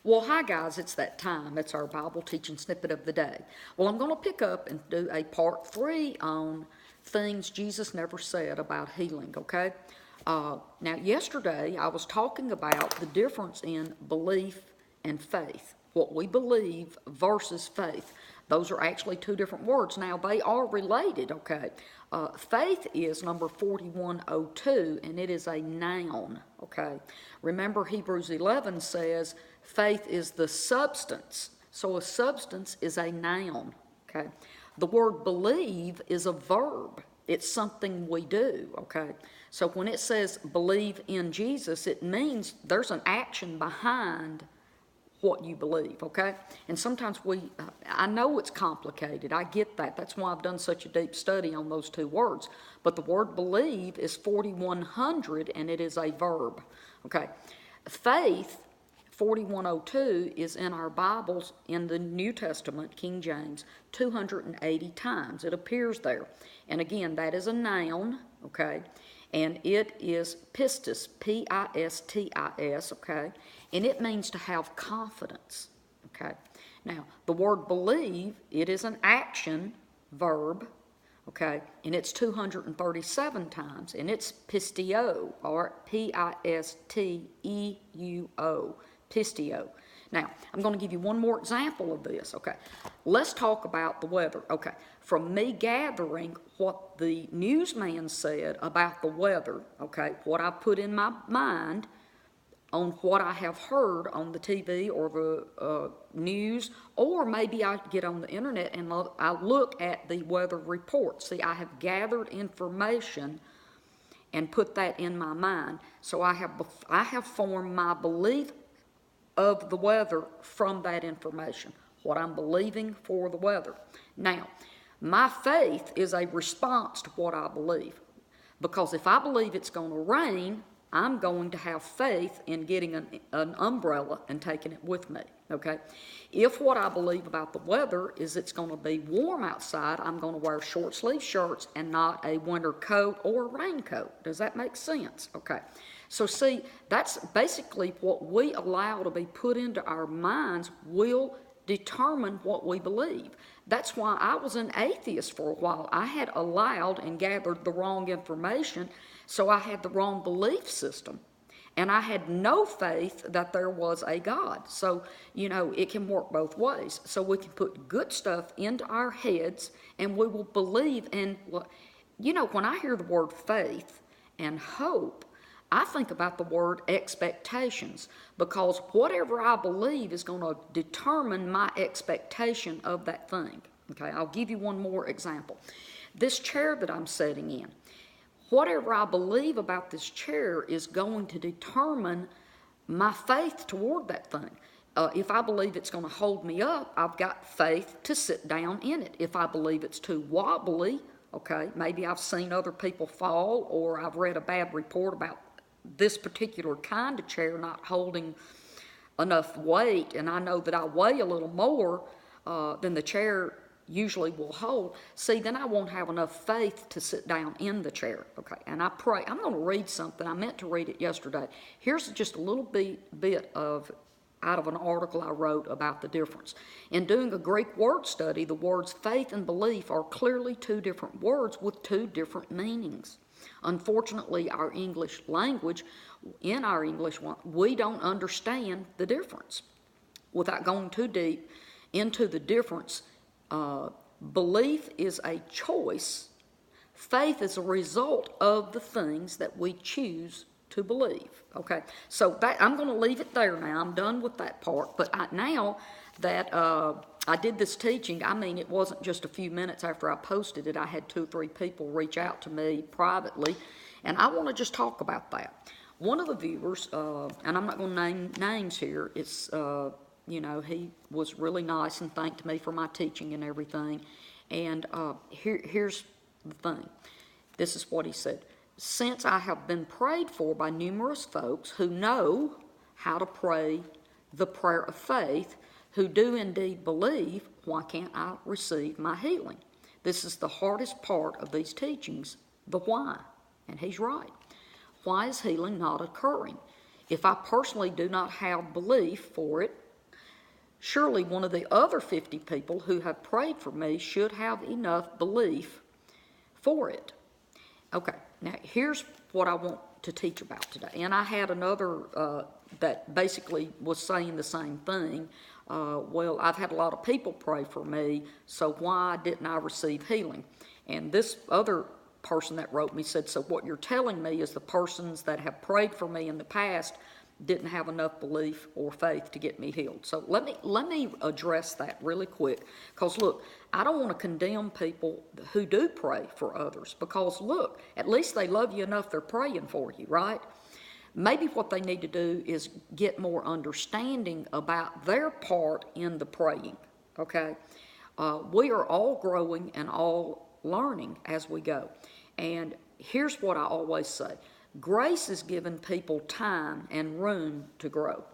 Well, hi guys, it's that time. It's our Bible teaching snippet of the day. Well, I'm going to pick up and do a part 3 on things Jesus never said about healing, okay? Now, yesterday I was talking about the difference in belief and faith. What we believe versus faith. Those are actually two different words. Now, they are related, okay? Faith is number 4102, and it is a noun, okay? Remember, Hebrews 11 says faith is the substance. So a substance is a noun, okay? The word believe is a verb. It's something we do, okay? So when it says believe in Jesus, it means there's an action behind what you believe, okay? And sometimes I know it's complicated. I get that. That's why I've done such a deep study on those two words. But the word believe is 4100, and it is a verb, okay? Faith, 4102, is in our Bibles in the New Testament, King James, 280 times. It appears there. And again, that is a noun, okay? And it is pistis, P-I-S-T-I-S, okay? And it means to have confidence, okay? Now, the word believe, it is an action verb, okay? And it's 237 times, and it's pistio, or P-I-S-T-E-U-O, pistio. Now, I'm going to give you one more example of this, okay? Let's talk about the weather, okay? From me gathering what the newsman said about the weather, okay, what I put in my mind on what I have heard on the TV or the news, or maybe I get on the internet and I look at the weather report. See, I have gathered information and put that in my mind. So I have formed my belief of the weather from that information, what I'm believing for the weather. Now, my faith is a response to what I believe, because if I believe it's going to rain, I'm going to have faith in getting an umbrella and taking it with me, okay? If what I believe about the weather is it's going to be warm outside, I'm going to wear short sleeve shirts and not a winter coat or a raincoat. Does that make sense? Okay. So see, that's basically what we allow to be put into our minds will determine what we believe. That's why I was an atheist for a while. I had allowed and gathered the wrong information, so I had the wrong belief system. And I had no faith that there was a God. So, it can work both ways. So we can put good stuff into our heads and we will believe. And, when I hear the word faith and hope, I think about the word expectations, because whatever I believe is going to determine my expectation of that thing. Okay, I'll give you one more example. This chair that I'm sitting in, whatever I believe about this chair is going to determine my faith toward that thing. If I believe it's going to hold me up, I've got faith to sit down in it. If I believe it's too wobbly, okay, maybe I've seen other people fall, or I've read a bad report about this particular kind of chair not holding enough weight, and I know that I weigh a little more than the chair usually will hold, see, then I won't have enough faith to sit down in the chair, okay? And I pray, I'm going to read something. I meant to read it yesterday. Here's just a little bit out of an article I wrote about the difference. In doing a Greek word study, the words faith and belief are clearly two different words with two different meanings. Unfortunately, our English language, in our English one, we don't understand the difference. Without going too deep into the difference, belief is a choice. Faith is a result of the things that we choose to believe. Okay, so I'm going to leave it there now. I'm done with that part. But now that I did this teaching, it wasn't just a few minutes after I posted it. I had 2 or 3 people reach out to me privately, and I want to just talk about that. One of the viewers, and I'm not going to name names here, it's he was really nice and thanked me for my teaching and everything. And here's the thing. This is what he said. Since I have been prayed for by numerous folks who know how to pray the prayer of faith, who do indeed believe, why can't I receive my healing? This is the hardest part of these teachings, the why. And he's right. Why is healing not occurring? If I personally do not have belief for it, surely one of the other 50 people who have prayed for me should have enough belief for it. Okay, now here's what I want to teach about today. And I had another that basically was saying the same thing. Well, I've had a lot of people pray for me, so why didn't I receive healing? And this other person that wrote me said, so what you're telling me is the persons that have prayed for me in the past didn't have enough belief or faith to get me healed. So let me address that really quick, because look, I don't want to condemn people who do pray for others, because look, at least they love you enough they're praying for you, right? Maybe what they need to do is get more understanding about their part in the praying, okay? We are all growing and all learning as we go. And here's what I always say. Grace is giving people time and room to grow.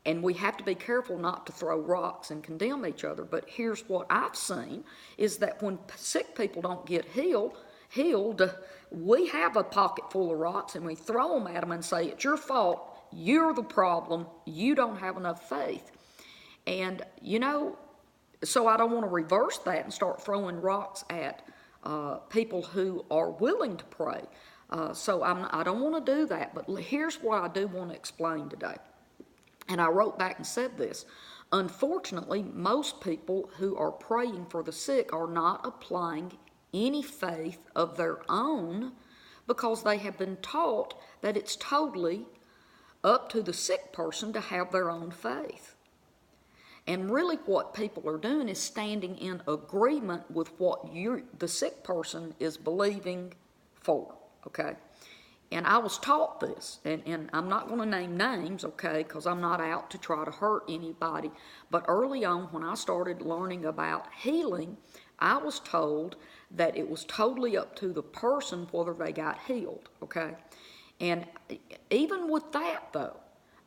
And we have to be careful not to throw rocks and condemn each other. But here's what I've seen is that when sick people don't get healed, we have a pocket full of rocks and we throw them at them and say, it's your fault, you're the problem, you don't have enough faith. And, so I don't want to reverse that and start throwing rocks at people who are willing to pray. So I don't want to do that, but here's what I do want to explain today. And I wrote back and said this. Unfortunately, most people who are praying for the sick are not applying any faith of their own, because they have been taught that it's totally up to the sick person to have their own faith. And really what people are doing is standing in agreement with what the sick person is believing for, okay? And I was taught this, and I'm not going to name names, okay, because I'm not out to try to hurt anybody. But early on, when I started learning about healing, I was told that it was totally up to the person whether they got healed, okay? And even with that, though,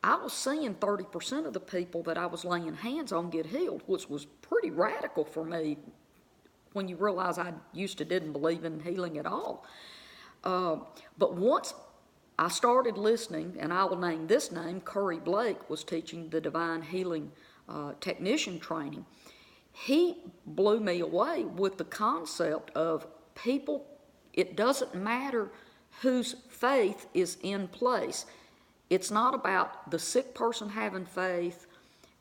I was seeing 30% of the people that I was laying hands on get healed, which was pretty radical for me when you realize I used to didn't believe in healing at all. But once I started listening, and I will name this name, Curry Blake was teaching the Divine Healing Technician training. He blew me away with the concept of people, it doesn't matter whose faith is in place. It's not about the sick person having faith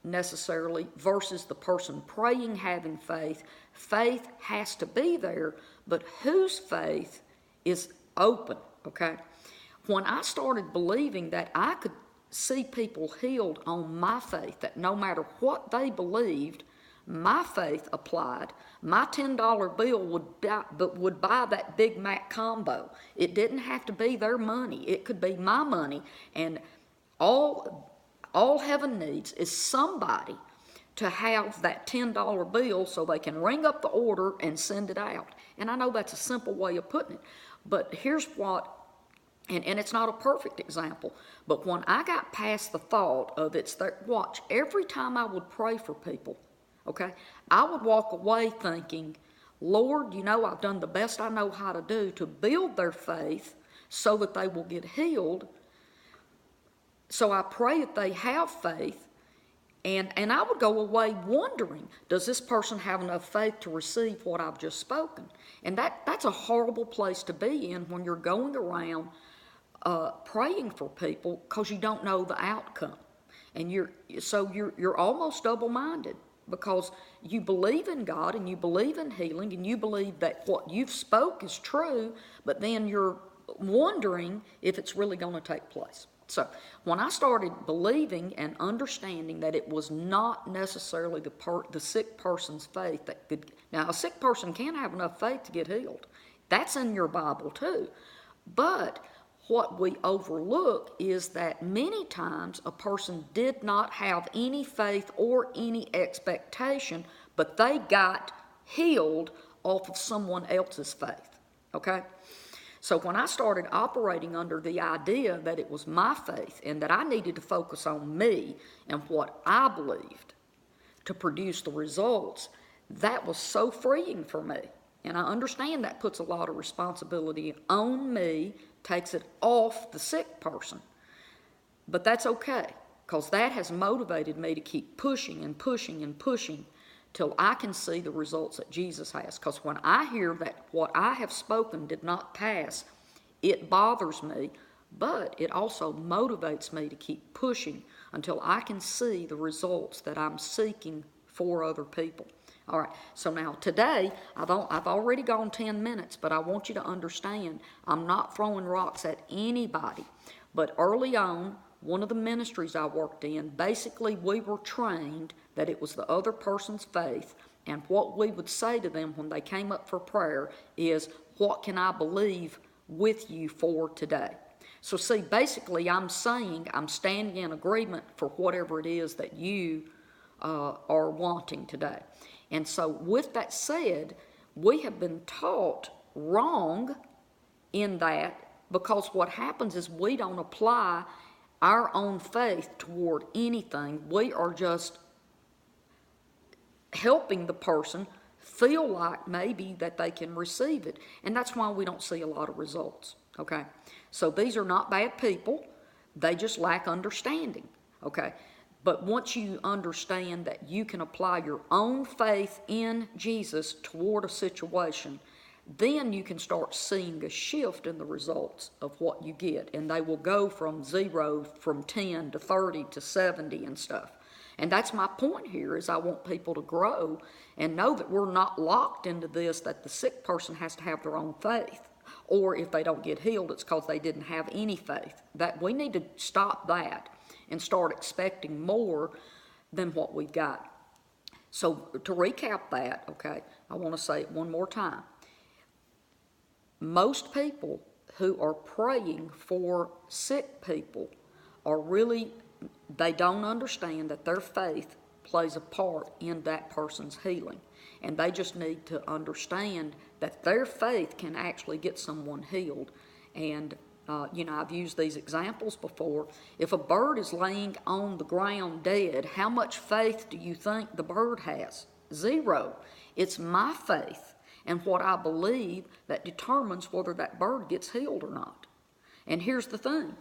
necessarily versus the person praying having faith. Faith has to be there, but whose faith is open, okay? When I started believing that I could see people healed on my faith, that no matter what they believed, my faith applied, my $10 bill would buy that Big Mac combo. It didn't have to be their money. It could be my money. And all heaven needs is somebody to have that $10 bill so they can ring up the order and send it out. And I know that's a simple way of putting it, but here's what, and it's not a perfect example, but when I got past the thought of it's that, watch, every time I would pray for people, okay, I would walk away thinking, Lord, I've done the best I know how to do to build their faith so that they will get healed. So I pray that they have faith, and I would go away wondering, does this person have enough faith to receive what I've just spoken? And that's a horrible place to be in when you're going around praying for people because you don't know the outcome. And you're almost double-minded, because you believe in God and you believe in healing and you believe that what you've spoke is true, but then you're wondering if it's really going to take place. So when I started believing and understanding that it was not necessarily the sick person's faith that could, now a sick person can have enough faith to get healed. That's in your Bible too. But what we overlook is that many times a person did not have any faith or any expectation, but they got healed off of someone else's faith, okay? So when I started operating under the idea that it was my faith and that I needed to focus on me and what I believed to produce the results, that was so freeing for me. And I understand that puts a lot of responsibility on me, takes it off the sick person. But that's okay. because that has motivated me to keep pushing and pushing and pushing till I can see the results that Jesus has. Because when I hear that what I have spoken did not pass, it bothers me, but it also motivates me to keep pushing until I can see the results that I'm seeking for other people. All right, so now today, I've already gone 10 minutes, but I want you to understand, I'm not throwing rocks at anybody. But early on, one of the ministries I worked in, basically we were trained that it was the other person's faith, and what we would say to them when they came up for prayer is, what can I believe with you for today? So see, basically I'm saying I'm standing in agreement for whatever it is that you are wanting today. And so with that said, we have been taught wrong in that, because what happens is we don't apply our own faith toward anything. We are just helping the person feel like maybe that they can receive it. And that's why we don't see a lot of results, okay? So these are not bad people. They just lack understanding, okay? But once you understand that you can apply your own faith in Jesus toward a situation, then you can start seeing a shift in the results of what you get. And they will go from 0, from 10 to 30 to 70 and stuff. And that's my point here, is I want people to grow and know that we're not locked into this, that the sick person has to have their own faith. Or if they don't get healed, it's because they didn't have any faith. That we need to stop that and start expecting more than what we've got. So to recap that, okay, I want to say it one more time. Most people who are praying for sick people are really, they don't understand that their faith plays a part in that person's healing. And they just need to understand that their faith can actually get someone healed. And I've used these examples before. If a bird is laying on the ground dead, how much faith do you think the bird has? 0. It's my faith and what I believe that determines whether that bird gets healed or not. And here's the thing.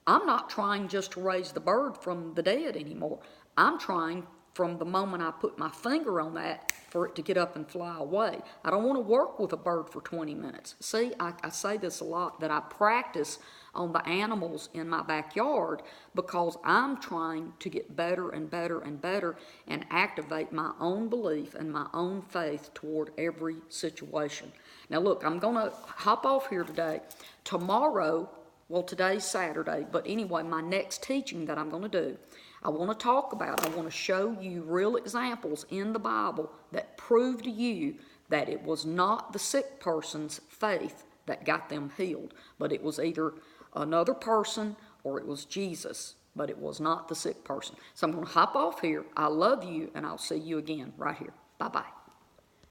I'm not trying just to raise the bird from the dead anymore. I'm trying, from the moment I put my finger on that, for it to get up and fly away. I don't want to work with a bird for 20 minutes. See, I say this a lot, that I practice on the animals in my backyard because I'm trying to get better and better and better and activate my own belief and my own faith toward every situation. Now look, I'm going to hop off here today. Tomorrow, well, today's Saturday, but anyway, my next teaching that I'm going to do, I want to talk about, I want to show you real examples in the Bible that prove to you that it was not the sick person's faith that got them healed, but it was either another person or it was Jesus, but it was not the sick person. So I'm going to hop off here. I love you, and I'll see you again right here. Bye-bye.